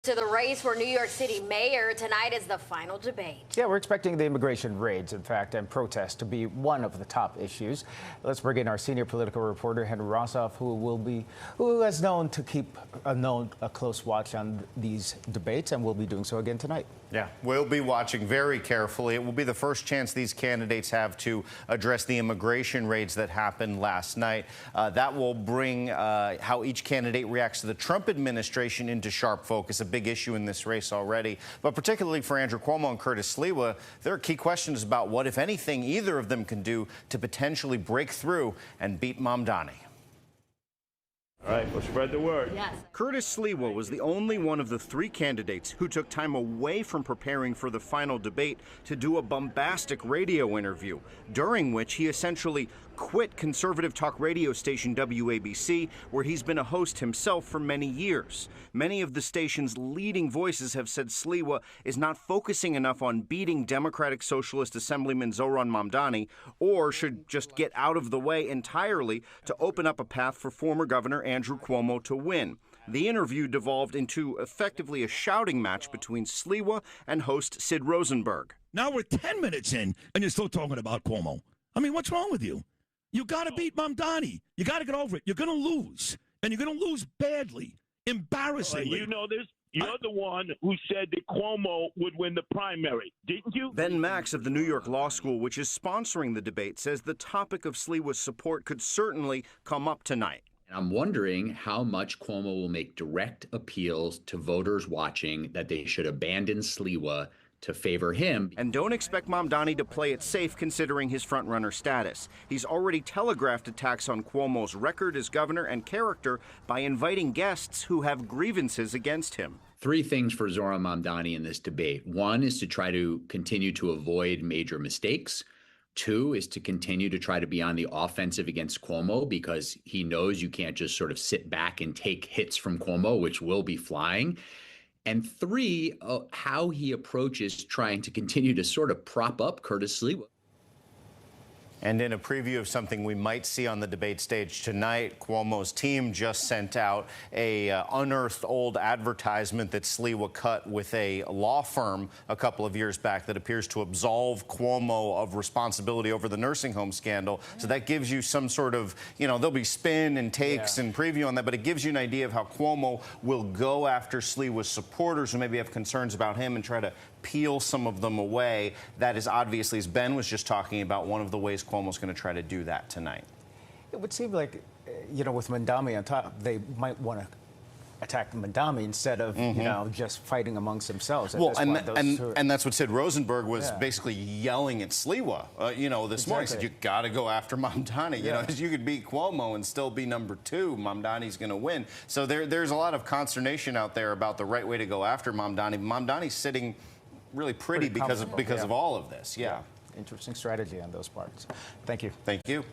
To the race for New York City mayor, tonight is the final debate. Yeah, we're expecting the immigration raids, in fact, and protests to be one of the top issues. Let's bring in our senior political reporter, Henry Rossoff, who has known to keep a close watch on these debates, and will be doing so again tonight. Yeah, we'll be watching very carefully. It will be the first chance these candidates have to address the immigration raids that happened last night. That will bring how each candidate reacts to the Trump administration into sharp focus, a big issue in this race already. But particularly for Andrew Cuomo and Curtis Sliwa, there are key questions about what, if anything, either of them can do to potentially break through and beat Mamdani. All right, we'll spread the word. Yes. Curtis Sliwa was the only one of the three candidates who took time away from preparing for the final debate to do a bombastic radio interview, during which he essentially quit conservative talk radio station WABC, where he's been a host himself for many years. Many of the station's leading voices have said Sliwa is not focusing enough on beating Democratic Socialist Assemblyman Zohran Mamdani, or should just get out of the way entirely to open up a path for former Governor Andrew Cuomo to win. The interview devolved into effectively a shouting match between Sliwa and host Sid Rosenberg. Now we're 10 minutes in, and you're still talking about Cuomo. I mean, what's wrong with you? You got to beat Mamdani. You got to get over it. You're going to lose, and you're going to lose badly, embarrassingly. You know this. You're the one who said that Cuomo would win the primary, didn't you? Ben Max of the New York Law School, which is sponsoring the debate, says the topic of Sliwa's support could certainly come up tonight. And I'm wondering how much Cuomo will make direct appeals to voters watching that they should abandon Sliwa to favor him. And don't expect Mamdani to play it safe considering his frontrunner status. He's already telegraphed attacks on Cuomo's record as governor and character by inviting guests who have grievances against him. Three things for Zohran Mamdani in this debate. One is to try to continue to avoid major mistakes. Two is to continue to try to be on the offensive against Cuomo, because he knows you can't just sort of sit back and take hits from Cuomo, which will be flying. And three, how he approaches trying to continue to sort of prop up Curtis Sliwa. And in a preview of something we might see on the debate stage tonight, Cuomo's team just sent out a unearthed old advertisement that Sliwa cut with a law firm a couple of years back that appears to absolve Cuomo of responsibility over the nursing home scandal. So that gives you some sort of, there'll be spin and takes and preview on that, but it gives you an idea of how Cuomo will go after Sliwa's supporters who maybe have concerns about him and try to peel some of them away. That is obviously, as Ben was just talking about, one of the ways Cuomo's going to try to do that tonight. It would seem like, with Mamdani on top, they might want to attack Mamdani instead of, just fighting amongst themselves. Well, and that's what Sid Rosenberg was basically yelling at Sliwa, this morning. He said, you got to go after Mamdani. You could beat Cuomo and still be number two. Mamdani's going to win. So there's a lot of consternation out there about the right way to go after Mamdani. Mamdani's sitting really pretty because of all of this. Yeah. Interesting strategy on those parts. Thank you. Thank you.